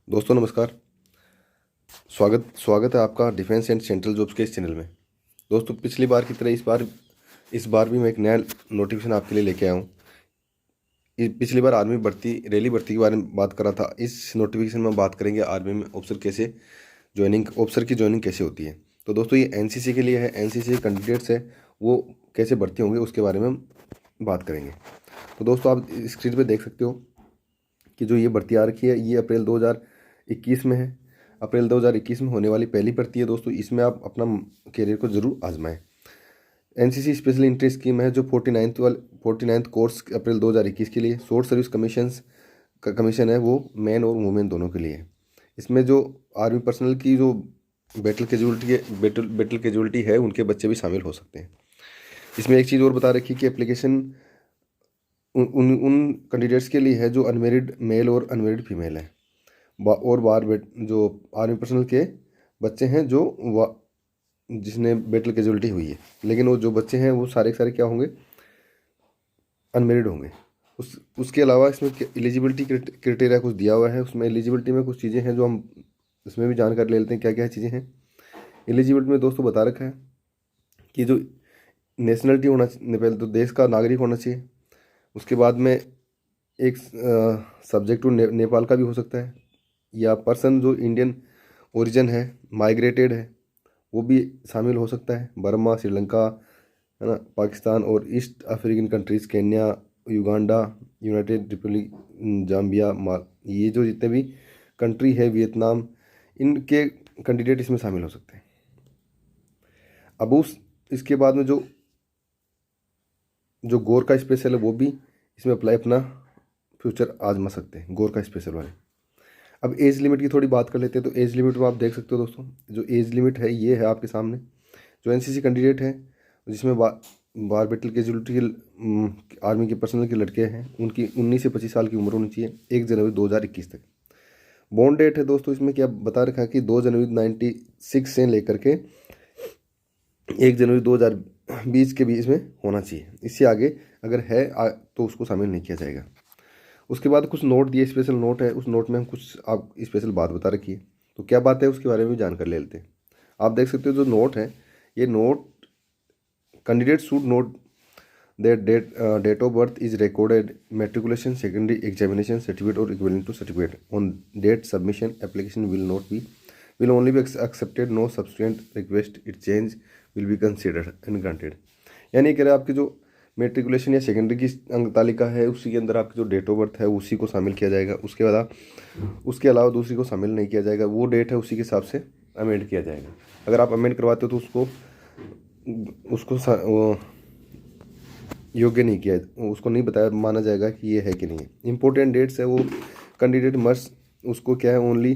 दोस्तों नमस्कार। स्वागत स्वागत है आपका डिफेंस एंड सेंट्रल जॉब्स के इस चैनल में। दोस्तों पिछली बार की तरह इस बार भी मैं एक नया नोटिफिकेशन आपके लिए लेके आया हूँ। पिछली बार आर्मी भर्ती रैली भर्ती के बारे में बात करा था। इस नोटिफिकेशन में बात करेंगे आर्मी में ऑफिसर की ज्वाइनिंग कैसे होती है। तो दोस्तों ये एनसीसी के लिए है। एनसीसी कैंडिडेट्स है वो कैसे भर्ती होंगे उसके बारे में हम बात करेंगे। तो दोस्तों आप स्क्रीन पर देख सकते हो कि जो ये भर्ती आ रखी है ये अप्रैल 2021 में है। अप्रैल 2021 में होने वाली पहली भर्ती है दोस्तों। इसमें आप अपना करियर को ज़रूर आजमाएं। एनसीसी स्पेशल एंट्री स्कीम है जो 49th कोर्स अप्रैल 2021 के लिए। शॉर्ट सर्विस कमीशन है वो मैन और वुमेन दोनों के लिए है। इसमें जो आर्मी पर्सनल की जो बैटल कैजुअलिटी है उनके बच्चे भी शामिल हो सकते हैं। इसमें एक चीज़ और बता रखी कि एप्लीकेशन उन कैंडिडेट्स के लिए है जो अनमेरिड मेल और अनमेरिड फीमेल है और जो आर्मी पर्सनल के बच्चे हैं जिसने बैटल कैजुअलिटी हुई है। लेकिन वो जो बच्चे हैं वो सारे के सारे क्या होंगे, अनमेरिड होंगे। उसके अलावा इसमें एलिजिबिलिटी क्राइटेरिया कुछ दिया हुआ है। उसमें एलिजिबिलिटी में कुछ चीज़ें हैं जो हम इसमें भी जानकारी ले लेते हैं क्या क्या चीज़ें हैं। एलिजिबिलिटी में दोस्तों बता रखा है कि जो नेशनलिटी होना चाहिए, पहले तो देश का नागरिक होना चाहिए। उसके बाद में एक सब्जेक्ट टू नेपाल का भी हो सकता है, या पर्सन जो इंडियन ओरिजिन है, माइग्रेटेड है, वो भी शामिल हो सकता है। बर्मा, श्रीलंका, है ना, पाकिस्तान और east African countries, Kenya, Uganda, United Republic, Zambia, ये जो जितने भी कंट्री है, वियतनाम, इनके कैंडिडेट इसमें शामिल हो सकते हैं। अब इसके बाद में जो जो गोर का स्पेशल है वो भी इसमें अप्लाई अपना फ्यूचर आजमा सकते हैं, गोर का स्पेशल वाले। अब एज लिमिट की थोड़ी बात कर लेते हैं। तो एज लिमिट में आप देख सकते हो दोस्तों, जो एज लिमिट है ये है आपके सामने। जो एनसीसी कैंडिडेट है जिसमें बार बैटल कैजुअलिटी आर्मी के पर्सनल के लड़के हैं उनकी 19 से 25 साल की उम्र होनी चाहिए 1 जनवरी 2021 तक। बॉन्ड डेट है दोस्तों इसमें क्या बता रखा है कि 2 जनवरी 96 से लेकर के 1 जनवरी 2020 के बीच में होना चाहिए। इससे आगे अगर है तो उसको शामिल नहीं किया जाएगा। उसके बाद कुछ नोट दिए, स्पेशल नोट है। उस नोट में हम कुछ आप स्पेशल बात बता रखी है। तो क्या बात है उसके बारे में भी जानकारी ले लेते हैं। आप देख सकते हो जो नोट है, ये note candidate should note their date of birth is recorded, matriculation, secondary examination certificate or equivalent to certificate. On date submission, application will only be accepted. No subsequent request it change will be considered and granted. यानी कि आपकी जो matriculation या secondary की अंक तालिका है उसी के अंदर आपकी जो डेट ऑफ बर्थ है उसी को शामिल किया जाएगा। उसके अलावा दूसरी को शामिल नहीं किया जाएगा। वो डेट है उसी के हिसाब से अमेंड किया जाएगा। अगर आप अमेंड करवाते हो तो उसको योग्य नहीं किया, उसको नहीं बताया माना जाएगा कि ये है कि नहीं है। इंपॉर्टेंट डेट्स है वो कैंडिडेट मस्ट उसको क्या है ओनली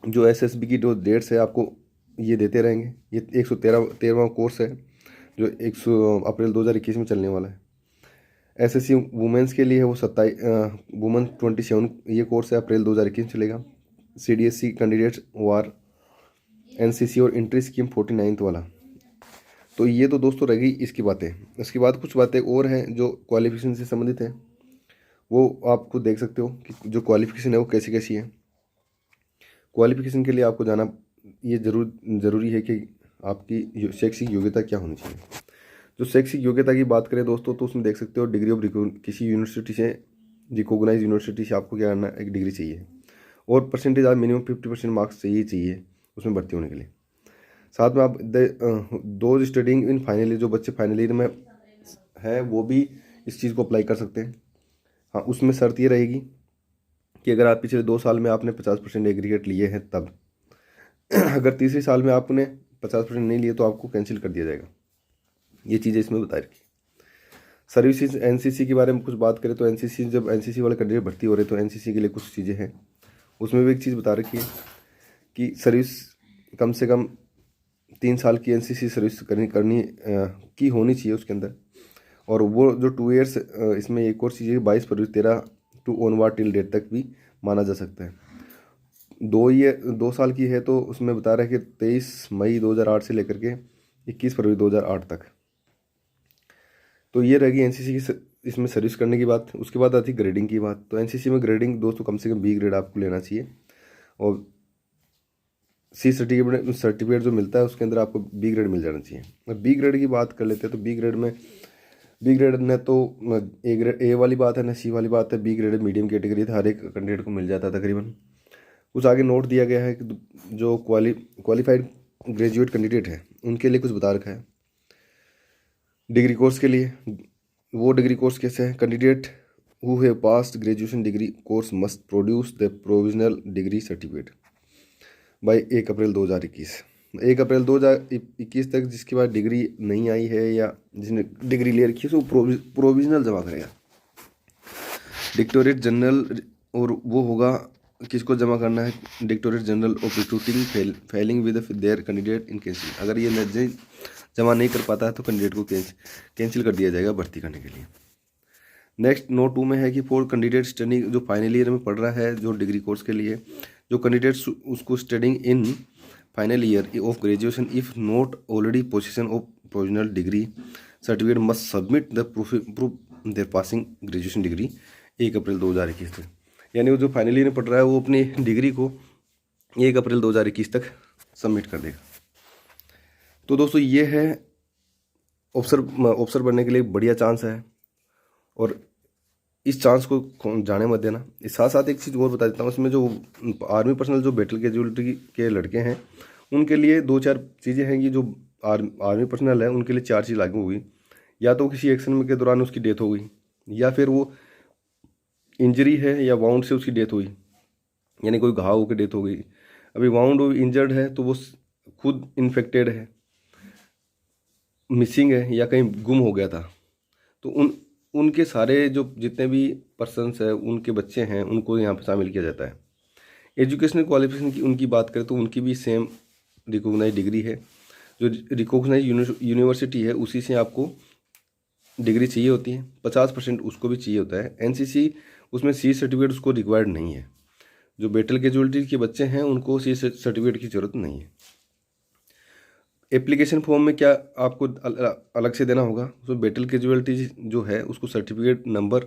जो एसएसबी की जो डेट्स है आपको ये देते रहेंगे। ये 113वां कोर्स है जो 100 अप्रैल 2021 में चलने वाला है। एसएससी वुमेंस के लिए है वो 27 वुमेन 27 ये कोर्स है, अप्रैल 2021 में चलेगा। सीडीएससी कैंडिडेट्स वार एनसीसी और एंट्री स्कीम 49th वाला। तो ये तो दोस्तों रहेगी इसकी बातें। इसके बाद कुछ बातें और हैं जो क्वालिफिकेशन से संबंधित है, वो आपको देख सकते हो कि जो क्वालिफिकेशन है वो कैसी कैसी है। क्वालिफिकेशन के लिए आपको जाना ये ज़रूरी है कि आपकी शैक्षिक योग्यता क्या होनी चाहिए। जो शैक्षिक योग्यता की बात करें दोस्तों तो उसमें देख सकते हो डिग्री ऑफ किसी यूनिवर्सिटी से, रिकॉग्नाइज यूनिवर्सिटी से आपको क्या करना, एक डिग्री चाहिए और परसेंटेज आप मिनिमम 50% मार्क्स चाहिए उसमें भर्ती होने के लिए। साथ में आप दो स्टडिंग इन फाइनल ईयर, जो बच्चे फाइनल ईयर में है वो भी इस चीज़ को अप्लाई कर सकते हैं। हाँ, उसमें शर्त ये रहेगी कि अगर आप पिछले 2 साल में आपने 50% एग्रीगेट लिए हैं तब अगर तीसरे साल में आपने 50% नहीं लिए तो आपको कैंसिल कर दिया जाएगा। ये चीज़ें इसमें बता रखी। सर्विसेज एनसीसी के बारे में कुछ बात करें तो एनसीसी, जब एनसीसी वाले कैंडिडेट भर्ती हो रहे तो एनसीसी के लिए कुछ चीज़ें हैं। उसमें भी एक चीज़ बता रखी है कि सर्विस कम से कम 3 साल की एनसीसी सर्विस करनी की होनी चाहिए उसके अंदर। और वो जो 2 ईयर्स इसमें एक और चीज़ है 22 फरवरी 13 टू ऑनवर्ड टिल डेट तक भी माना जा सकता है। 2 साल की है तो उसमें बता रहा है कि 23 मई 2008 से लेकर के 21 फरवरी 2008 तक। तो ये रहेगी एनसीसी की इसमें सर्विस करने की बात। उसके बाद आती है ग्रेडिंग की बात। तो एनसीसी में ग्रेडिंग दोस्तों कम से कम बी ग्रेड आपको लेना चाहिए। और सी सर्टिफिकेट जो मिलता है उसके अंदर आपको बी ग्रेड मिल जाना चाहिए। अब बी ग्रेड की बात कर लेते हैं तो बी ग्रेड न तो ए ग्रेड ए वाली बात है न सी वाली बात है। बी ग्रेड मीडियम कैटेगरी था, हर एक कैंडिडेट को मिल जाता है तकरीबन। कुछ आगे नोट दिया गया है कि जो क्वालिफाइड ग्रेजुएट कैंडिडेट है उनके लिए कुछ बता रखा है। डिग्री कोर्स के लिए वो डिग्री कोर्स कैसे है, candidate who have passed graduation degree course must produce the provisional degree certificate bye 1 April 2021। 1 April 2021 तक जिसके पास डिग्री नहीं आई है या जिसने डिग्री ले रखी है वो प्रोविजनल जमा करेगा डायरेक्टरेट जनरल। और वो होगा किसको जमा करना है, directorate general of recruiting filing with their candidate in cancel. अगर ये नहीं जमा नहीं कर पाता है तो कैंडिडेट को कैंसिल कर दिया जाएगा भर्ती करने के लिए। नेक्स्ट नोट 2 में है कि फॉर कैंडिडेट स्टडिंग, जो फाइनल ईयर में पढ़ रहा है जो डिग्री कोर्स के लिए, जो कैंडिडेट्स उसको studying in final year of graduation if not already possession of provisional degree certificate must submit the proof their passing graduation degree 1 April 2021 तक। यानी वो जो फाइनल ईयर में पढ़ रहा है वो अपनी डिग्री को 1 अप्रैल 2021 तक सबमिट कर देगा। तो दोस्तों ये है ऑफिसर बनने के लिए बढ़िया चांस है और इस चांस को जाने मत देना। इस साथ साथ एक चीज़ और बता देता हूँ, इसमें जो आर्मी पर्सनल जो बैटल कैजुअलिटी के लड़के हैं उनके लिए 2-4 चीज़ें हैं कि जो आर्मी पर्सनल है उनके लिए 4 चीज़ लागू हुई। या तो किसी एक्शन में के दौरान उसकी डेथ हो गई, या फिर वो इंजरी है या वाउंड से उसकी डेथ हुई, यानी कोई घाव होकर डेथ हो गई। अभी वाउंड इंजर्ड है तो वो खुद इन्फेक्टेड है, मिसिंग है या कहीं गुम हो गया था, तो उनके सारे जो जितने भी पर्सन्स हैं उनके बच्चे हैं उनको यहाँ पर शामिल किया जाता है। एजुकेशनल क्वालिफिकेशन की उनकी बात करें तो उनकी भी सेम रिकॉग्नाइज डिग्री है। जो रिकॉग्नाइज यूनिवर्सिटी है उसी से आपको डिग्री चाहिए होती है, 50% उसको भी चाहिए होता है। एनसीसी उसमें सी सर्टिफिकेट उसको रिक्वायर्ड नहीं है। जो बैटल कैजुअलिटी के बच्चे हैं उनको सी सर्टिफिकेट की ज़रूरत नहीं है। एप्लीकेशन फॉर्म में क्या आपको अलग से देना होगा, तो बैटल कैजुअलिटी जो है उसको certificate number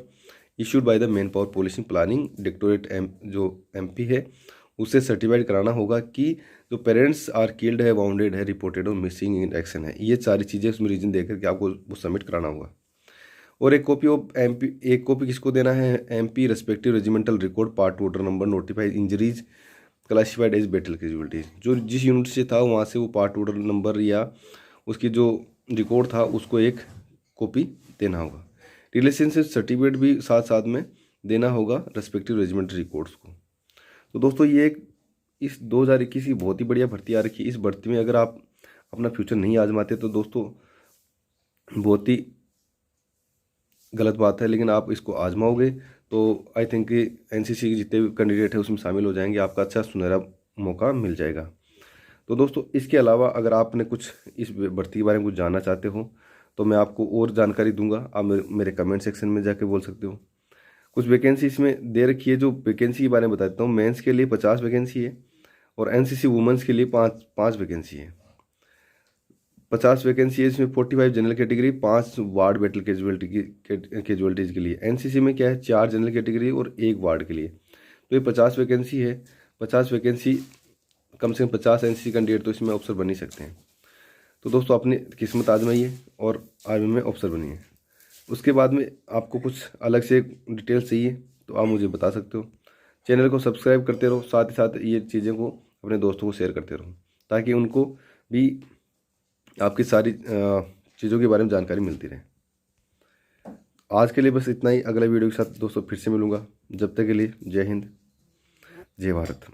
issued by the man power policing planning directorate जो एमपी है उससे सर्टिफाइड कराना होगा कि जो पेरेंट्स आर किल्ड है, वाउंडेड है, रिपोर्टेड और मिसिंग इन एक्शन है, ये सारी चीज़ें उसमें रीजन देकर के आपको वो सबमिट कराना होगा। और एक कॉपी किसको देना है, MP respective regimental record part order number notified injuries classified as battle casualties. जो जिस यूनिट से था वहाँ से वो पार्ट ऑर्डर नंबर या उसकी जो रिकॉर्ड था उसको एक कॉपी देना होगा। रिलेशनशिप सर्टिफिकेट भी साथ साथ में देना होगा रेस्पेक्टिव रेजिमेंटल रिकॉर्ड्स को। तो दोस्तों ये एक इस 2021 की बहुत ही बढ़िया भर्ती आ रखी है। इस भर्ती में अगर आप अपना फ्यूचर नहीं आजमाते तो दोस्तों बहुत ही गलत बात है, लेकिन आप इसको आजमाओगे तो आई थिंक कि एनसीसी के जितने भी कैंडिडेट है उसमें शामिल हो जाएंगे, आपका अच्छा सुनहरा मौका मिल जाएगा। तो दोस्तों इसके अलावा अगर आपने कुछ इस भर्ती के बारे में कुछ जानना चाहते हो तो मैं आपको और जानकारी दूंगा, आप मेरे कमेंट सेक्शन में जाके बोल सकते हो। कुछ वैकेंसी इसमें दे रखी है, जो वैकेंसी के बारे में बता देता हूँ। मेंस के लिए 50 वैकेंसी है और एनसीसी वुमेंस के लिए 5 वैकेंसी है। 50 वैकेंसी है इसमें 45 general category, 5 ward battle casualties के लिए। एनसीसी में क्या है 4 जनरल कैटेगरी और 1 वार्ड के लिए। तो ये 50 वैकेंसी है। 50 वैकेंसी कम से कम 50 एनसीसी कैंडिडेट तो इसमें अफसर बन ही सकते हैं। तो दोस्तों अपनी किस्मत आजमाइए और आर्मी में अफसर बनिए। उसके बाद में आपको कुछ अलग से डिटेल चाहिए तो आप मुझे बता सकते हो। चैनल को सब्सक्राइब करते रहो, साथ ही साथ ये चीज़ें को अपने दोस्तों को शेयर करते रहो ताकि उनको भी आपकी सारी चीज़ों के बारे में जानकारी मिलती रहे। आज के लिए बस इतना ही। अगले वीडियो के साथ दोस्तों फिर से मिलूँगा। जब तक के लिए जय हिंद, जय भारत।